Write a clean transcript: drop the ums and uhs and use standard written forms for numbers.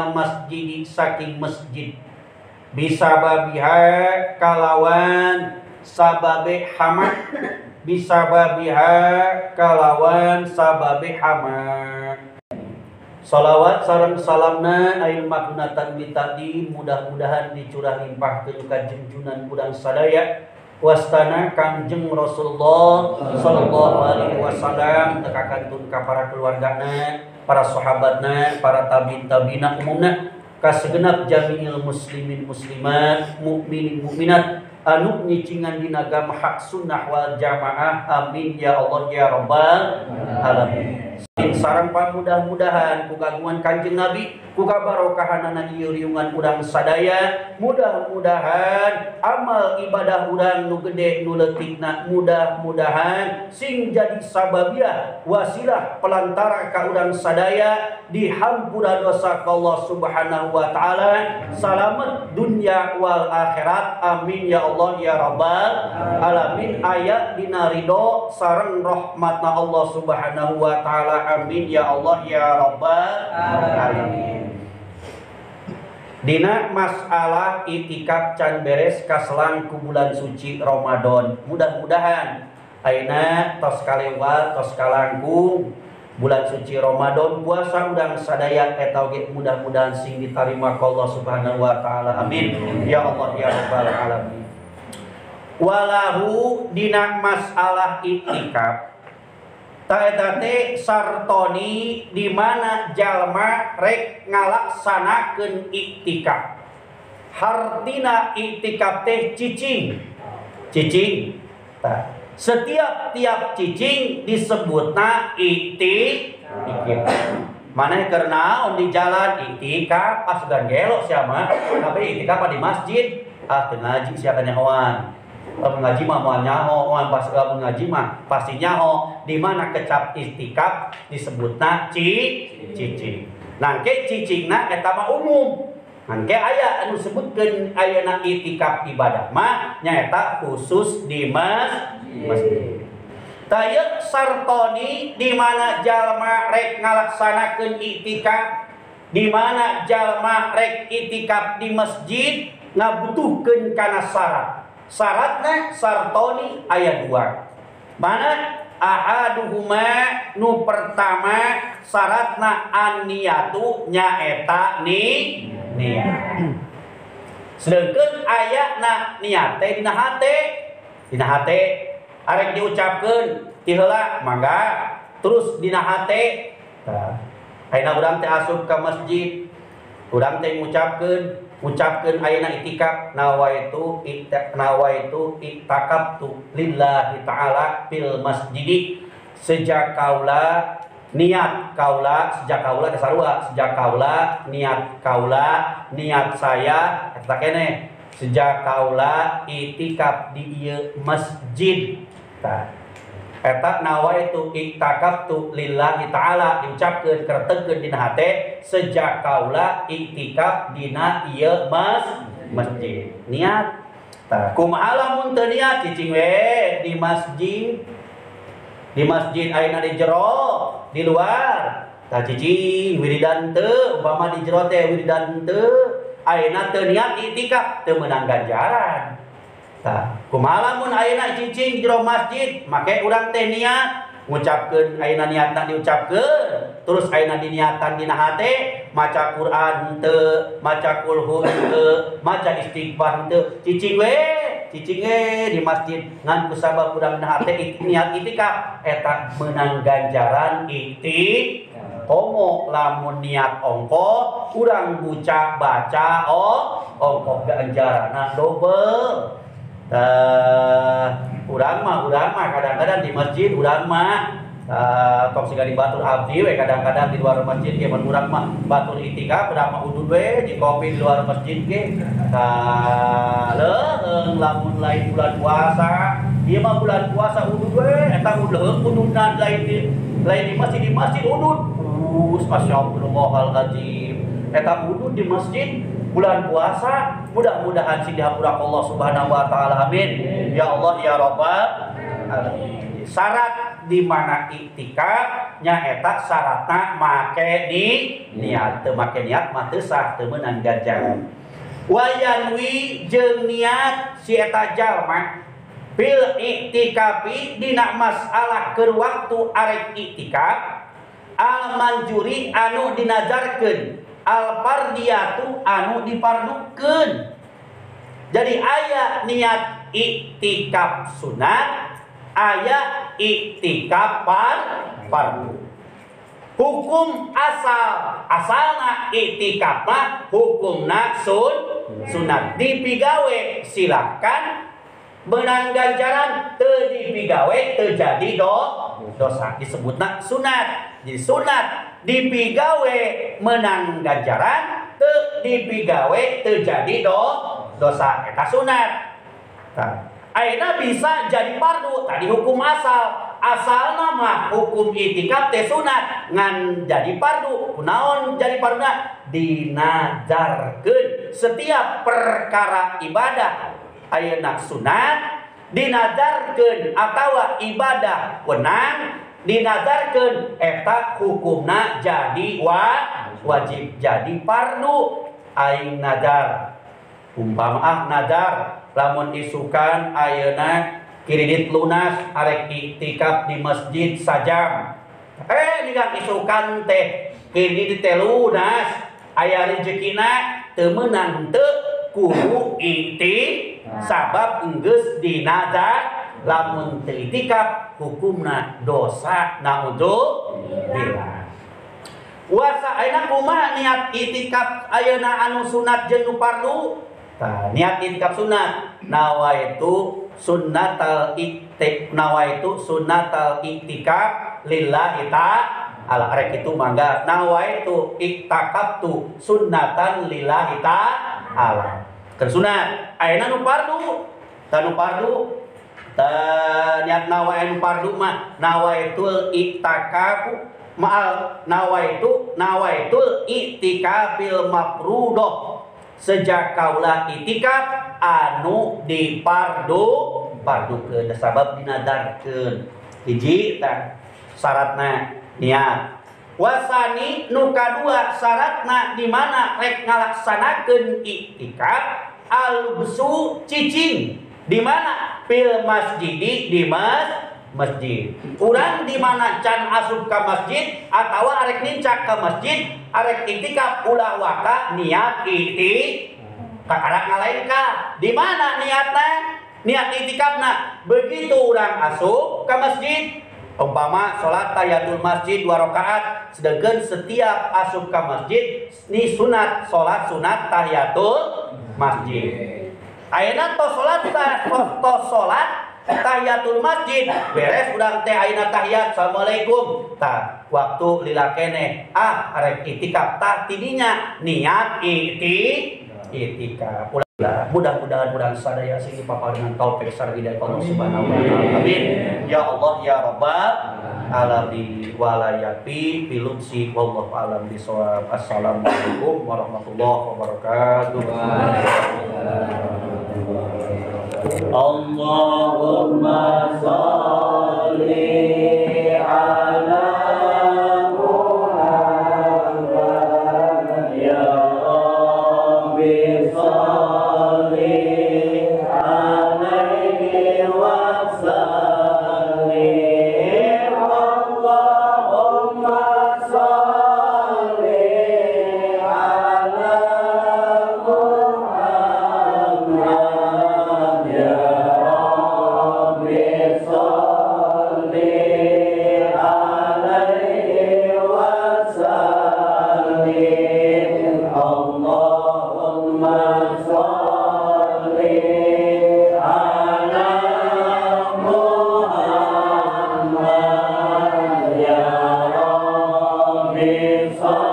masjid saking masjid bisababiha kalawan sababe hama bisababiha kalawan sababe hama. Salawat sareng salamna ail makunatan bitadi mudah-mudahan dicurah limpah ke junjunan udang sadaya wastana Kangjeng Rasulullah sallallahu alaihi wasallam tekakantun ka para keluargana, para sahabatna, para tabi'in umumna, ka segenap jami'il muslimin muslimat, mukminin mukminat anu nyicingan dina agama hak sunnah wal jamaah. Amin ya Allah ya rabbal alamin. Sareng mudah-mudahan ku kagungan Kanjeng Nabi, ku kabarokahanana ieu riungan urang sadaya, mudah-mudahan amal ibadah urang nu gede nu leutikna mudah-mudahan sing jadi sababiah wasilah pelantara ka urang sadaya dihampura dosa ka Allah Subhanahu wa taala, salamet dunya wal akhirat. Amin ya Allah ya rabbal alamin. Aya dina ridho sareng rahmatna Allah Subhanahu wa taala. Amin ya Allah ya rabbal alamin. Dina masalah itikaf can beres kaselang ku bulan suci Ramadan. Mudah-mudahan ayeuna tos kalewat tos kalangkung bulan suci Ramadan, puasa udang sadaya eta oge mudah-mudahan sing ditarima ka Allah Subhanahu wa taala. Amin ya Allah ya rabbal alamin. Walahu dina masalah itikaf ta teh sartoni di mana jalma rek ngalaksanakeun iktikaf. Hartina iktikaf teh cicing. Setiap tiap cicing disebutna iktikaf. Maneh keur naon di jalan iktikaf asugan gelo sia mah, tapi iktikaf di masjid teu ngaji sia ka nyahoan. Ngaji mah moal nyaho, pas ngaji mah pasti nyaho. Di mana kecap istikaf disebutna cicing. Nangke cicingna eta mah umum. Nangke aya anu sebutkeun ayeuna itikaf ibadah mah nyaeta khusus di masjid. Taya sartoni di mana jalma rek ngalaksanakeun itikaf, di mana jalma rek itikaf di masjid ngabutuhkeun kana syarat. Syaratna sartoni aya 2. Mana ahaduhuma nu pertama syaratna an-niyatu nyaeta niat. Sedangkeun ayana niat teh dina hate arek diucapkeun ti heula mangga terus dina hate. Ayeuna urang teh asup ka masjid, urang teh ngucapkeun ayeuna itikaf nawaitu itakaftu lillahi ta'ala fil masjid. Sejak kaula niat niat saya eta keneh sejak kaula itikaf di ieu masjid. Eta nawaitu itakaftu lillahi ta'ala diucapkeun kertegeun dina hate sejak kaula iktikaf dina ieu masjid. Niat. Tah kumaha lamun teu niat cicing we di masjid. Di masjid ayeuna di jero, di luar. Tah cicing wiridan teu umpama di jero teh wiridan teu ayeuna teu niat iktikaf teu meunang ganjaran. Tah, kumaha lamun ayeuna cicing jero masjid, make urang teh niat ngucapkeun ayeuna niatna diucapkeun, terus ayeuna diniatan dina hate, maca Quran teu, maca kulhu teu, maca istighfar teu, cicing we di masjid ngan kusabab urang dina hate niat itikaf eta meunang ganjaran iktikaf. Komo lamun niat ongko urang baca ongko ganjaranna double. Urang mah kadang-kadang di masjid urang mah tong siga di batur abdi we kadang-kadang di luar masjid ge mun urang mah batur itikaf urang mah udud we di kopi di luar masjid ge. Leung lamun lain bulan puasa ieu mah bulan puasa udud we eta ududna lain di masjid udud. Masyaallah eta udud di masjid bulan puasa. Mudah-mudahan sing dihapura Allah Subhanahu wa taala. Amin ya Allah ya rabbal alamin. Syarat di mana iktikaf nyaeta syaratna make niat. Teu make niat mah teu sah, teu meunang ganjaran. Wa yanwi jeung niat si eta jalma bil iktikafi dina masalah keur waktu arek iktikaf al manjuri anu dinajarkeun al fardiyatu anu dipardukeun. Jadi aya niat iktikaf sunat, aya iktikaf fardu. Hukum asalna iktikaf mah hukumna sunat. Dipigawe silakan, menang ganjaran, teu dipigawe teu jadi dosa, disebutna sunat. Jadi sunat dipigawe menang ganjaran, teu dipigawe teu jadi dosa, eta sunat. Ayeuna bisa jadi fardu, tadi hukum asalna mah hukum iktikaf teh sunat ngan jadi fardu. Kunaon jadi farduna? Dinajarkeun setiap perkara ibadah ayeuna sunat, dinajarkeun atawa ibadah wenang, dinajarkeun eta hukumna jadi wajib, jadi fardu. Aing nadar, umpama nadar lamun isukan ayeuna kredit lunas arek iktikaf di masjid sajam. Dina isukan teh kredit teh lunas, aya rezekina teu meunang teu kudu sabab enggeus dinazar. Lamun teu iktikaf hukumna dosa, naudzubillah. Wasa ayeuna kumaha niat iktikaf ayeuna anu sunat jeung nu fardu? Tah, niat iktikaf sunat, nawaitu sunnatal iktikaf lillahi ta'ala. Arek itu mangga nawaitu iktakaftu sunnatan lillahi ta'ala. Keur sunat ayeuna nu fardu, tanu fardu niat nawaitu fardu mah nawaitul iktikafu ma'al nawaitul iktikafil mafruḍah. Sejak kaulah iktikaf anu dipardukeun sabab dinadarkeun. Hiji tah syaratna niat. Wasani nu kadua syaratna di mana rek ngalaksanakeun iktikaf al-lubsu cicing. Di mana? Fil masjidi, di masjid. Urang di mana can asup ka masjid atawa arek nincak ka masjid, arek iktikaf ulah waka niat iktikaf arek ngalain ka. Di mana niatna? Niat iktikafna begitu urang asup ka masjid, umpama salat tahiyatul masjid 2 rakaat, sedangkan setiap asup ka masjid ni sunat salat sunat tahiyatul masjid. Ayeuna tos salat tahiyatul masjid beres urang teh ayeuna tahiyat assalamualaikum, tah waktu lila keneh arek iktikaf tah tidinya niat iktikaf. Mudah-mudahan sadaya sing dipaparingan taufik sareng hidayah Allah Subhanahu wa taala. Amin. Ya Allah ya Rabbal alamin wa la yafi bilubsi wallahu alam bisawab. Assalamualaikum warahmatullahi wabarakatuh. Allahumma sholli ala Muhammad ya Rabbi sholli alaihi wa sallim. Allahumma sholli ala Muhammad ya Rabbi sholli alaihi wa sallim. Allahumma sholli ala Muhammad ya Rabbi sholli